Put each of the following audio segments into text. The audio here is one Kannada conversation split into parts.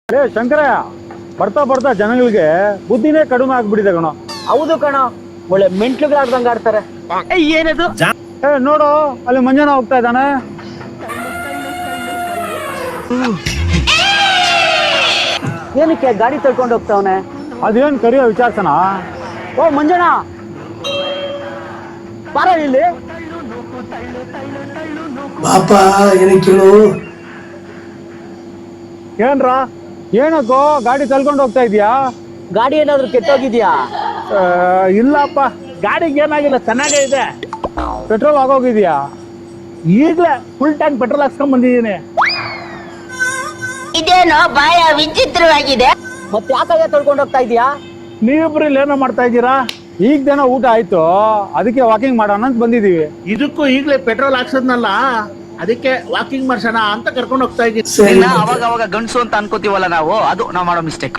ಅರೇ ಶಂಕರಯ್ಯ, ಬರ್ತಾ ಬರ್ತಾ ಜನಗಳಿಗೆ ಬುದ್ಧಿನೇ ಕಡಿಮೆ ಆಗ್ಬಿಟ್ಟಿದೆ ಕಣೋ. ಹೌದು ಕಣ, ಒಳ್ಳೆ ಮೆಂಟ್ಲುಗಳಾಡ್ದಂಗ ಆಡ್ತಾರೆ. ಏನದು? ನೋಡು, ಅಲ್ಲಿ ಮಂಜನ ಹೋಗ್ತಾ ಇದ್ದಾನೆ. ಏನಕ್ಕೆ ಗಾಡಿ ತಳ್ಕೊಂಡು ಹೋಗ್ತಾವನೆ? ಅದೇನ್ ಕರಿಯೋ ವಿಚಾರಿಸೋಣ. ಓ ಮಂಜಣ್ಣ, ಬಾರ ಇಲ್ಲಿ. ಪಾಪ ಏನಕ್ಕೆ ಕೇಳು. ಏನ್ರ ಏನಕ್ಕೋ ಗಾಡಿ ತಳ್ಕೊಂಡು ಹೋಗ್ತಾ ಇದೀಯಾ? ಗಾಡಿ ಏನಾದ್ರು ಕೆಟ್ಟೋಗಿದ್ಯಾ? ಇಲ್ಲಪ್ಪ, ಗಾಡಿಗೆ ಏನಾಗಿಲ್ಲ, ಚೆನ್ನಾಗೇ ಇದೆ. ಪೆಟ್ರೋಲ್ ಆಗೋಗಿದ್ಯಾ? ಈಗಲೇ ಫುಲ್ ಟ್ಯಾಂಕ್ ಪೆಟ್ರೋಲ್ ಹಾಕ್ಸ್ಕೊಂಡ್ ಬಂದಿದ್ದೀನಿ. ಇದೇನೋ ಬಾಯ ವಿಚಿತ್ರವಾಗಿದೆ. ಮತ್ತೆ ಯಾಕಾಗ ತಳ್ಕೊಂಡು ಹೋಗ್ತಾ ಇದೀಯಾ? ನೀವಿಬ್ರು ಇಲ್ಲಿ ಏನೋ ಮಾಡ್ತಾ ಇದ್ದೀರಾ? ಈಗ ದಿನ ಊಟ ಆಯ್ತು, ಅದಕ್ಕೆ ವಾಕಿಂಗ್ ಮಾಡೋಣ ಅಂತ ಬಂದಿದೀವಿ. ಇದಕ್ಕೂ ಈಗಲೇ ಪೆಟ್ರೋಲ್ ಹಾಕ್ಸದ್ನಲ್ಲ, ಅದಕ್ಕೆ ವಾಕಿಂಗ್ ಮಾಡ್ಸೋಣ ಅಂತ ಕರ್ಕೊಂಡು ಹೋಗ್ತಾ ಇದ್ದೀವಿ. ಸರಿ ಅವಾಗ ಅವಾಗ ಗಂಡಸು ಅಂತ ಅನ್ಕೋತೀವಲ್ಲ ನಾವು, ಅದು ನಾವು ಮಾಡೋ ಮಿಸ್ಟೇಕ್.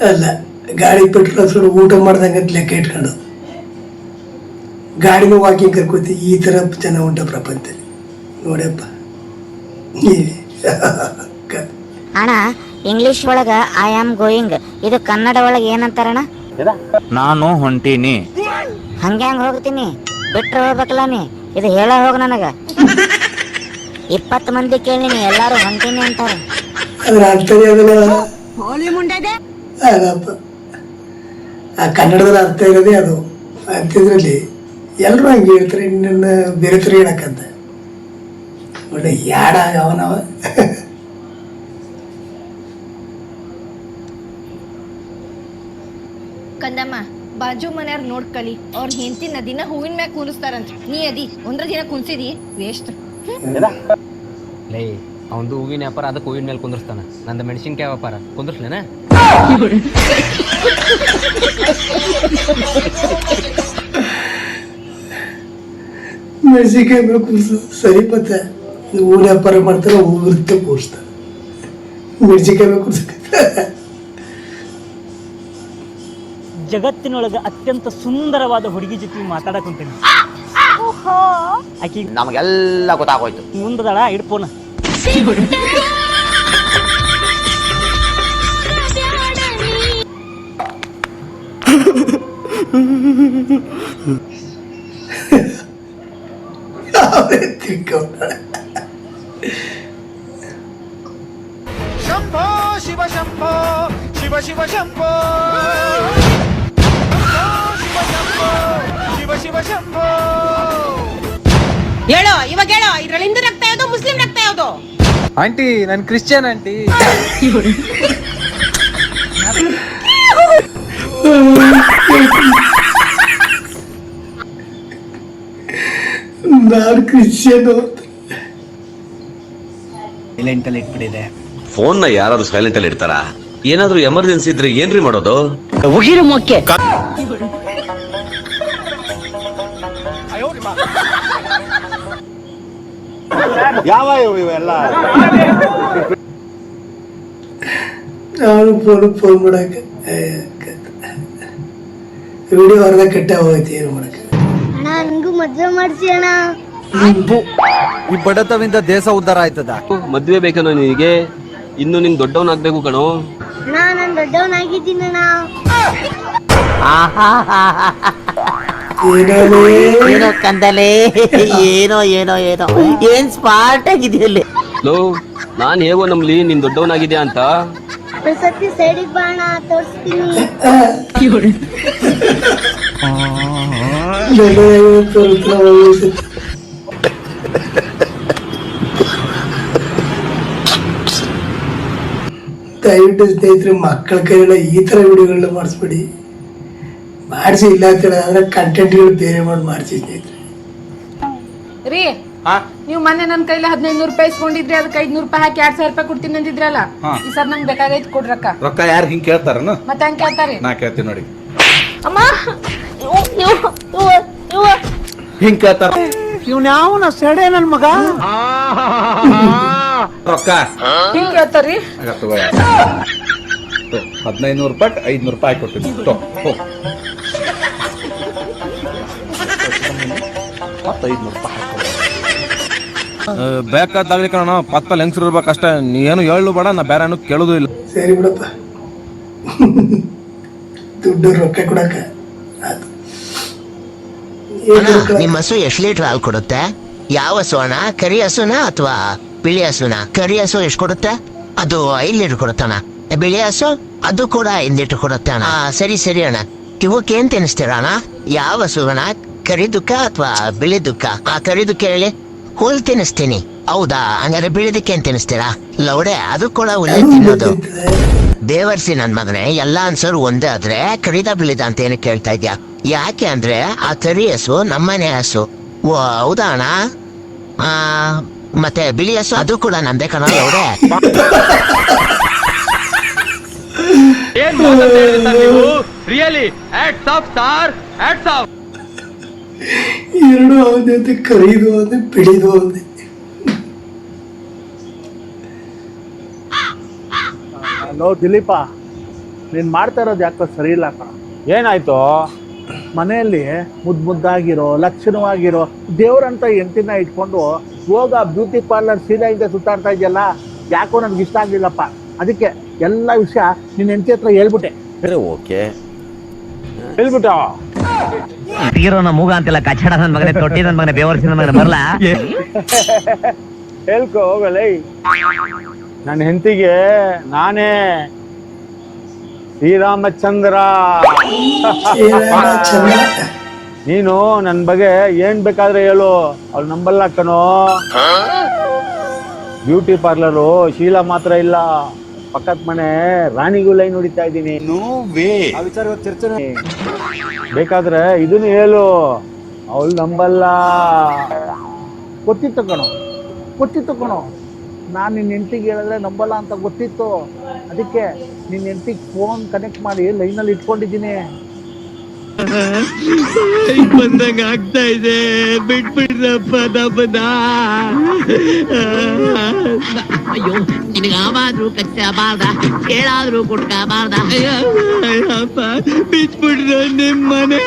ಅಲ್ಲ, ಗಾಡಿ ಪೆಟ್ರೋಲ್ ಹಾಕ್ಸ್ಕೊಂಡು ಊಟ ಮಾಡ್ದಂಗೆ ಲೆಕ್ಕ ಇಟ್ಕೊಂಡು ಗಾಡಿನೂ ವಾಕಿಂಗ್ ಕರ್ಕೋತಿ. ಈ ಥರ ಜನ ಉಂಟ ಪ್ರಪಂಚದಲ್ಲಿ ನೋಡಪ್ಪ. ಅಣ್ಣ, ಇಂಗ್ಲಿಷ್ ಒಳಗ ಐ ಆಮ್ ಗೋಯಿಂಗ್, ಇದು ಕನ್ನಡ ಒಳಗ ಏನಂತಾರಣ? ನಾನು ಹೊಂಟೀನಿ. ಹಂಗ್ಯಾಂಗ ಹೋಗ್ತೀನಿ, ಬಿಟ್ರೆ ಹೋಗ್ಬೇಕಲ್ಲ ನೀ. ಇದು ಹೇಳ ಹೋಗ ನನಗ. 20 ಮಂದಿ ಕೇಳಿನಿ, ಎಲ್ಲಾರು ಹೊಂಟೀನಿ ಅಂತಾರೆ. ಅದ್ರ ಅರ್ಥನೇ ಅದಲ್ಲ. ಅದಪ್ಪ, ಆ ಕನ್ನಡದಲ್ಲಿ ಅರ್ಥ ಇರೋದೇ ಅದು. ಅಂತಿದ್ರಲ್ಲಿ ಎಲ್ಲರೂ ಹಂಗೆ ಹೇಳ್ತಾರೆ, ಇನ್ನನ್ನ ಬೇರೆ ಥರ ಹೇಳಕ್ಕಂತ. ಒಳ್ಳೆ ಯಾಡ ಅವನವ. ಕಂದಮ್ಮ, ಬಾಜು ಮನೆಯವ್ರು ನೋಡ್ಕಳಿ, ಅವ್ರ ಹೆಂಡತಿ ನದಿನ ಹೂವಿನ ಮ್ಯಾಗ ಕೂರಿಸ್ತಾರಂತ. ನೀ ಅದಿ ಒಂದ್ರ ದಿನ ಕುಂಸಿದಿ ವೇಸ್ಟ್. ಲೇ, ಅವಂದು ಹೂವಿನ ವ್ಯಾಪಾರ, ಅದಕ್ಕೆ ಹೂವಿನ ಮೇಲೆ ಕುಂದಿರ್ತಾನ. ನಂದು ಮೆಣಸಿನ್ಕಾಯಿ ವ್ಯಾಪಾರ, ಕುಂದಿರ್ಸ್ಲೇನ? ಮೆಣಸಿನ್ಕಾಯಿ ಮೇಲೆ ಕೂರಿಸು ಸರಿ. ಮತ್ತೆ ಹೂವಿನ ವ್ಯಾಪಾರ ಮಾಡ್ತಾರೆ, ಹೂವಿರುತ್ತೆ ಕೂರಿಸ್ತಾರೆ. ಮೆಣಸಿನ್ಕಾಯಿ ಮೇಲೆ ಕೂರ್ಸಕ್ಕೆ ಜಗತ್ತಿನೊಳಗ ಅತ್ಯಂತ ಸುಂದರವಾದ ಹುಡುಗಿ ಜೊತೆ ಮಾತಾಡಕ್ ಕುಂತೀನಿ. ಆಕಿ ನಮಗೆಲ್ಲ ಗೊತ್ತಾಗೋಯ್ತು. ಮುಂದದಳ ಇಡ್ಪೋನ. ಶಂಭೋ ಶಿವ ಶಂಭೋ, ಶಿವ ಶಿವ ಶಂಭೋ, ಶಿವ ಶಂಭೋ, ಶಿವ ಶಿವ ಶಂಭೋ. ಹೇಳೋ, ಇವಾಗ ಹೇಳೋ, ಇದ್ರಲ್ಲಿ ಹಿಂದೂ ರಕ್ತ ಯಾವ್ದು, ಮುಸ್ಲಿಂ ರಕ್ತ ಯಾವ್ದು? ಆಂಟಿ, ನಾನು ಕ್ರಿಶ್ಚಿಯನ್ ಆಂಟಿ. ನಾನು ಕ್ರಿಶ್ಚಿಯನ್ ಸೈಲೆಂಟಲ್ಲಿ ಇಟ್ಬಿಟ್ಟಿದೆ. ಫೋನ್ನ ಯಾರಾದ್ರೂ ಸೈಲೆಂಟ್ ಅಲ್ಲಿ ಇಡ್ತಾರ? ಏನಾದ್ರೂ ಎಮರ್ಜೆನ್ಸಿ ಇದ್ರೆ ಏನ್ರಿ ಮಾಡೋದು? ಉಗಿರು ಮೊಕ್ಕೆ. ಯಾವ ಇವೆಲ್ಲ? ನಾನು ಫೋನ್ ಮಾಡಕ್ಕೆ ವಿಡಿಯೋ ಅರ್ಧ ಕೆಟ್ಟ ಹೋಗೈತಿ. ಏನು ಮಾಡಕ್ಕೆ? ಅಣ್ಣ, ನಂಗೂ ಮದ್ವೆ ಮಾಡ್ಸಿ ಅಣ್ಣ. ಈ ಬಡತವಿಂದ ದೇಶ ಉದ್ಧಾರ ಆಯ್ತದ. ಮದ್ವೆ ಬೇಕನೋ ನಿನಗೆ? ಇನ್ನು ನಿನ್ ದೊಡ್ಡವನಾಗ್ಬೇಕು ಕಣೋ. ಅಣ್ಣ, ನಾನು ದೊಡ್ಡವನಾಗಿದ್ದೀನಿ ಅಣ್ಣ. ಏನೋ ಕಂದಲೆ, ಏನೋ ಏನೋ ಏನೋ ಏನ್ ಸ್ಮಾರ್ಟ್ ಆಗಿದೆಯಲ್ಲಿ. ಲೋ, ನಾನ್ ಹೇಗೋ ನಂಬ್ಲಿ ನೀನ್ ದೊಡ್ಡವನಾಗಿದ್ಯಾ ಅಂತ? ಸತಿ ಸೈಡಿಗೆ ಬಾ ಅಣ್ಣ, ತೋರಿಸ್ತೀನಿ. ದಯವಿಟ್ಟು ಸ್ನೇಹಿತರೆ, ಮಕ್ಕಳ ಕೈಯಲ್ಲ ಈ ಥರ ವಿಡಿಯೋಗಳನ್ನ ಮಾಡಿಸ್ಬೇಡಿ. ಮಾಡಿಸಿ ಇಲ್ಲ ಅಂತ ಹೇಳಿದ್ರೆ ಆದರೆ ಕಂಟೆಂಟ್ಗಳು ಬೇರೆ ಮಾಡಿಸಿ ಸ್ನೇಹಿತರೆ. ರೀ, ನೀವು ಮೊನ್ನೆ ನನ್ನ ಕೈಲಿ 1500 ರೂಪಾಯಿ ಇಸ್ಕೊಂಡಿದ್ರಿ, ಅದಕ್ಕೆ 500 ರೂಪಾಯಿ ಹಾಕಿ 2000 ರೂಪಾಯಿ ಕೊಡ್ತೀನಿ ಅಂದಿದ್ರಲ್ಲ. ಈ ಸರ್ ನಂಗೆ ಬೇಕಾಗೈತಿ, ಕೊಡ್ರಿ ರೊಕ್ಕ. ರೊಕ್ಕ ಯಾರು ಹಿಂಗ್ ಕೇಳ್ತಾರನ? ಮತ್ತೆ ಹಂಗೆ ಕೇಳ್ತಾರೆ. ನಾ ಕೇಳ್ತೀನಿ ನೋಡಿ. ಅಮ್ಮ, ಹಿಂಗ್ ಕೇಳ್ತಾರ. ಇವ್ನ ಯಾವನ ಸೆಡೆ ನನ್ ಮಗ? ರೊಕ್ಕ ಹಿಂಗೆ ಕೇಳ್ತಾರ್ರಿ. 1500 ರೂಪಾಯಿ 500 ರೂಪಾಯಿ ಕೊಡ್ತೀನಿ. ಮತ್ತೆ 500 ರೂಪಾಯಿ ಹಾಕೋ. ಬೇಕಾದಾಗ್ಲಿ ಕಣ ಪಕ್ಕದಲ್ಲಿ ಹೆಂಗ್ಸರು ಇರ್ಬೇಕಷ್ಟೇ. ನೀ ಏನು ಹೇಳು ಬೇಡ, ನಾ ಬೇರೆ ಏನು ಕೇಳೋದು ಇಲ್ಲ. ಸರಿ ಬಿಡಪ್ಪ, ದುಡ್ಡು ರೊಕ್ಕ ಕೊಡಕ್ಕ ಆತು. ನಿಮ್ಮ ಹಸು ಎಷ್ಟು ಲೀಟರ್ ಹಾಲು ಕೊಡುತ್ತೆ? ಯಾವ ಹಸು ಅಣ್ಣ? ಕರಿ ಹಸುನಾ ಅಥವಾ ಬಿಳಿ ಹಸುನಾ? ಕರಿ ಹಸು ಎಷ್ಟು ಕೊಡುತ್ತೆ? ಅದು 5 ಲೀಟರ್ ಕೊಡುತ್ತಣ್ಣ. ಬಿಳಿ ಹಸು ಅದು ಕೂಡ 5 ಲೀಟರ್ ಕೊಡುತ್ತೆ ಅಣ್ಣ. ಸರಿ ಸರಿ ಅಣ್ಣ. ಇವಕ್ಕೆ ಏನ್ ತಿನ್ನಿಸ್ತೀರ ಅಣ್ಣ? ಯಾವ ಹಸು ಅಣ್ಣ? ಕರಿ ದುಃಖ ಅಥವಾ ಬಿಳಿ ದುಃಖ? ಕರಿ ದುಃಖ ಹೇಳಿ. ಹುಲ್ ತಿನ್ನಿಸ್ತೀನಿ. ಹೌದಾ? ಹಂಗಾರೆ ಬಿಳಿದಕ್ಕೆ ಏನ್ ತಿನ್ನಿಸ್ತೀರಾ? ಲೌಡೆ, ಅದು ಕೂಡ ಹುಲ್ಲೆ ತಿನ್ನೋದು. ದೇವರ್ಸಿ ನನ್ ಮಗನೇ, ಎಲ್ಲಾ ಅನ್ಸರು ಒಂದೇ ಆದ್ರೆ ಕರಿದ ಬಿಳಿದ ಅಂತ ಏನು ಕೇಳ್ತಾ ಇದ್ಯಾ? ಯಾಕೆ ಅಂದ್ರೆ ಆ ಕರಿ ಹಸು ನಮ್ಮನೆ ಹಸು. ಓ ಹೌದಾ ಅಣ್ಣ? ಮತ್ತೆ ಬಿಳಿ ಹಸು ಅದು ಕೂಡ ನಮ್ದೇ ಕಣ ಲೌಡೆ. Really hats off star, hats off. ಎರಡು ಅವನೇ ಅಂತ, ಕರೀದು ಅವನೇ, ಬಿಳಿದು ಅವನೇ. ಹಲೋ ದಿಲೀಪ, ನೀನು ಮಾಡ್ತಾ ಇರೋದು ಯಾಕೋ ಸರಿ ಇಲ್ಲ ಕಣ. ಏನಾಯ್ತು? ಮನೆಯಲ್ಲಿ ಮುದ್ದಾಗಿರೋ ಲಕ್ಷಣವಾಗಿರೋ ದೇವ್ರಂತ ಹೆಂಡತಿನ ಇಟ್ಕೊಂಡು ಹೋಗ ಬ್ಯೂಟಿ ಪಾರ್ಲರ್ ಸೀದಾ ಹಿಂದೆ ಸುತ್ತಾಡ್ತಾ ಇದೆಯಲ್ಲ, ಯಾಕೋ ನನಗೆ ಇಷ್ಟ ಆಗಲಿಲ್ಲಪ್ಪ. ಅದಕ್ಕೆ ಎಲ್ಲ ವಿಷಯ ನಿನ್ನ ಹೆಂಡತಿ ಹತ್ರ ಹೇಳ್ಬಿಟ್ಟೆ. ಓಕೆ ಹೇಳ್ಬಿಟ್ಟ ತೀರೋನ ಮೂಗ ಅಂತೆಲ್ಲ ಕಚ್ಚಡ ನನ್ ಮಗನೇ, ತೊಟ್ಟಿ ನನ್ ಮಗನೇ, ಬೇವರ್ಸಿ ನನ್ ಮಗನೇ ಬರಲ್ಲ. ಹೇಳ್ಕೊ ಹೋಗಲೇ. ನನ್ನ ಹೆಂಡತಿಗೆ ನಾನೇ ಶ್ರೀರಾಮಚಂದ್ರ. ನೀನು ನನ್ನ ಬಗ್ಗೆ ಏನ್ ಬೇಕಾದ್ರೆ ಹೇಳು, ಅವ್ಳು ನಂಬಲ್ಲ ಕಣೋ. ಬ್ಯೂಟಿ ಪಾರ್ಲರು ಶೀಲಾ ಮಾತ್ರ ಇಲ್ಲ, ಪಕ್ಕದ ಮನೆ ರಾಣಿಗೂ ಲೈನ್ ಹೊಡಿತಾ ಇದ್ದೀನಿ. ಬೇಕಾದ್ರೆ ಇದನ್ನು ಹೇಳು, ಅವಳು ನಂಬಲ್ಲ. ಗೊತ್ತಿತ್ತು ಕಣೋ, ನಾನು ನಿನ್ನ ಹೆಂಡತಿಗೆ ಹೇಳಿದ್ರೆ ನಂಬಲ್ಲ ಅಂತ ಗೊತ್ತಿತ್ತು. ಅದಕ್ಕೆ ನಿನ್ನ ಹೆಂಡತಿಗೆ ಫೋನ್ ಕನೆಕ್ಟ್ ಮಾಡಿ ಲೈನಲ್ಲಿ ಇಟ್ಕೊಂಡಿದ್ದೀನಿ. ಬಂದಂಗ ಆಗ್ತಾ ಇದೆ, ಬಿಟ್ಬಿಡ್ರಪ್ಪ ನಮ್ಮನ್ನ. ಅಯ್ಯೋ, ನಿನಗೆ ಆವಾದ್ರೂ ಕಚ್ಚಬಾರ್ದ, ಹೇಳಾದ್ರೂ ಕುಟ್ಕಬಾರ್ದ. ಅಯ್ಯಪ್ಪ, ಬಿಟ್ಬಿಡ್ರ ನಿಮ್ಮನೆ.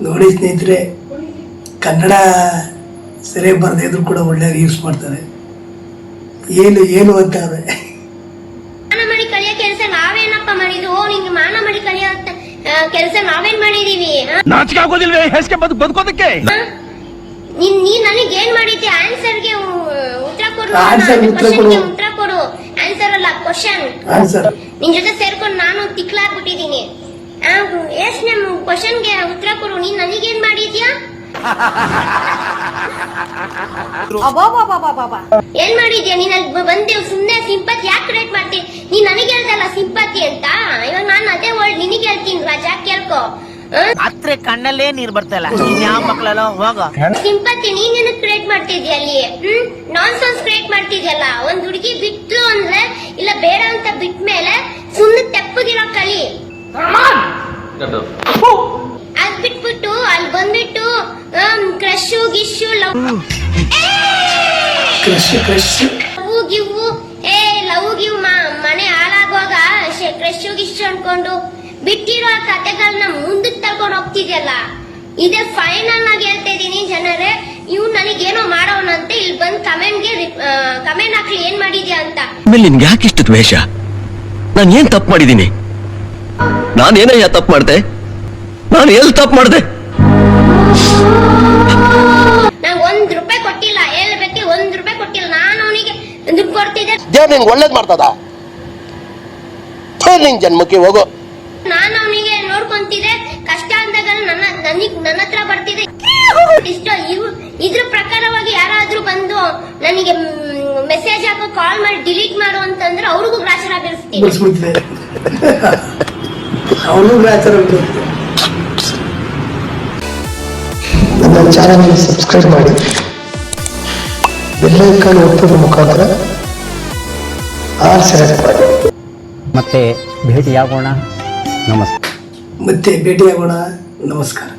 ನೋಡಿ ಸ್ನೇಹಿತರೆ, ಕನ್ನಡ ಸರಿಯಾಗಿ ಬರದೇ ಇದ್ರು ಕೂಡ ಒಳ್ಳೆ ಯೂಸ್ ಮಾಡ್ತಾರೆ. ಏನು ಅಂತಾರೆ. ಮಾನ ಮಾಡಿ ಕಲಿಯೋ ಕೆಲಸ ನಾವೇನಪ್ಪ ಮಾಡಿದ್ವು? ನಿಂಗೆ ಮಾನ ಮಾಡಿ ಕಲಿಯೋ ಕೆಲಸ ನಾವೇನ್ ಮಾಡಿದೀವಿ? ನಾಚಿಕೆ ಆಗೋದಿಲ್ವೇ ಹೆಸ್ಗೆ ಬದುಕೋದಕ್ಕೆ? ನೀನ್ ನನಗೆ ಏನ್ ಮಾಡಿದ್ದೆ? ಆನ್ಸರ್ಗೆ ಉತ್ತರ ಕೊಡು. ಉತ್ತರ ಕೊಡು. ಆನ್ಸರ್ ಅಲ್ಲ, ಕ್ವಶನ್. ನಿನ್ ಜೊತೆ ಸೇರ್ಕೊಂಡು ನಾನು ತಿಕ್ಲಾಗ್ಬಿಟ್ಟಿದೀನಿ. ಎಸ್ ನಮ್ ಕ್ವಶನ್ಗೆ ಉತ್ತರ ಕೊಡು. ನೀನ್ ನನಗೇನ್ ಮಾಡಿದ್ಯಾ? ಏನ್ ಮಾಡಿದ್ಯಾ? ನೀನ್ ಅಲ್ಲಿ ಬಂದೆ ಸುಮ್ನೆ ಸಿಂಪತಿ ಯಾಕೆ ಕ್ರಿಯೇಟ್ ಮಾಡ್ತೀನಿ? ನೀನ್ ನನಗೆ ಹೇಳ್ದಲ್ಲ ಸಿಂಪತಿ ಅಂತ, ಇವಾಗ ನಾನು ಅದೇ ವರ್ಡ್ ನಿನಗೆ ಹೇಳ್ತೀನಿ. ರಾಜಾ ಕೇಳ್ಕೊ. ಹತ್ರ ಕಣ್ಣಲ್ಲೇ ನೀರ್ ಬರ್ತಲ್ಲ, ಯಾವ ಮಕ್ಳೆಲ್ಲ ಹೋಗ. ಸಿಂಪತಿ ನೀನ್ ಏನಕ್ಕೆ ಕ್ರಿಯೇಟ್ ಮಾಡ್ತಿದ್ಯಾ ಅಲ್ಲಿ? ನಾನ್ ಸೆನ್ಸ್ ಕ್ರಿಯೇಟ್ ಮಾಡ್ತಿದ್ಯಲ್ಲ. ಒಂದ್ ಹುಡುಗಿ ಬಿಟ್ಲು ಅಂದ್ರೆ ಇಲ್ಲ ಬೇಡ ಅಂತ ಬಿಟ್ಮೇಲೆ ಸುಮ್ನೆ ತೆಪ್ಪಗಿರೋ ಕಲಿ. ಅದ್ ಬಿಟ್ಬಿಟ್ಟು ಅಲ್ಲಿ ಬಂದ್ಬಿಟ್ಟು ಕ್ರಶು Gishu love give love give ಮನೆ ಹಾಳಾಗುವಾಗ ಕ್ರಶು ಗಿಶು ಅನ್ಕೊಂಡು ಬಿಟ್ಟಿರೋ ಕತೆಗಳನ್ನ ಮುಂದಕ್ಕೆ ತಗೊಂಡು ಹೋಗ್ತಿದ್ಯಲ್ಲ. ಇದೇ ಫೈನಲ್ ಆಗಿ ಹೇಳ್ತಾ ಇದೀನಿ ಜನರೇ, ಇವ್ ನನಗೇನೋ ಮಾಡೋನಂತೆ ಇಲ್ಲಿ ಬಂದ್ ಕಮೆಂಟ್ ಹಾಕ್ಲಿ ಏನ್ ಮಾಡಿದ್ಯಾ ಅಂತ. ನಿನ್ಗೆ ಯಾಕೆ ಇಷ್ಟ ದ್ವೇಷ? ನಾನು ಏನ್ ತಪ್ಪು ಮಾಡಿದ್ದೀನಿ? ನಾನೇನಯ್ಯ ತಪ್ಪು ಮಾಡ್ದೆ? ನಾನು ಎಲ್ಲಿ ತಪ್ಪು ಮಾಡ್ದೆ? ನಂಗೆ ₹1 ಕೊಟ್ಟಿಲ್ಲ, ಹೇಳ್ಬೇಕಿ ₹1 ಕೊಟ್ಟಿಲ್ಲ. ನಾನು ಅವನಿಗೆ ದುಡ್ಡು ಕೊಡ್ತಿದ್ದೆ. ದೇವ್ರು ನಿನ್ಗೆ ಒಳ್ಳೇದ್ ಮಾಡ್ತದ? ನಿನ್ ಜನ್ಮಕ್ಕೆ ಹೋಗೋ. ನಾನು ಅವನಿಗೆ ನೋಡ್ಕೊಂತಿದ್ದೆ, ಕಷ್ಟ ಅಂದಾಗ ನನ್ನ ಹತ್ರ ಬರ್ತಿದ್ದೆ. ಇದ್ರ ಪ್ರಕಾರವಾಗಿ ಯಾರಾದ್ರೂ ಬಂದು ನನಗೆ ಮೆಸೇಜ್ ಹಾಕೋ, ಕಾಲ್ ಮಾಡಿ ಡಿಲೀಟ್ ಮಾಡು ಅಂತಂದ್ರೆ ಅವ್ರಿಗೂ ಗ್ರಾಚಾರ ಬೀಳಿಸ್ತೀನಿ. ನನ್ನ ಚಾನಲ್ಗೆ ಸಬ್ಸ್ಕ್ರೈಬ್ ಮಾಡಿ, ಬೆಲ್ ಐಕಾನ್ ಒತ್ತೋದ್ರ ಮುಖಾಂತರ ಆಲ್ ಸೆಲೆಕ್ಟ್ ಮಾಡಿ. ಮತ್ತೆ ಭೇಟಿಯಾಗೋಣ. ನಮಸ್ಕಾರ.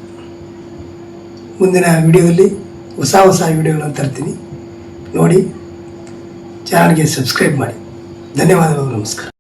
ಮುಂದಿನ ವಿಡಿಯೋದಲ್ಲಿ ಹೊಸ ವಿಡಿಯೋಗಳನ್ನು ತರ್ತೀನಿ. ನೋಡಿ, ಚಾನಲ್ಗೆ ಸಬ್ಸ್ಕ್ರೈಬ್ ಮಾಡಿ. ಧನ್ಯವಾದಗಳು. ನಮಸ್ಕಾರ.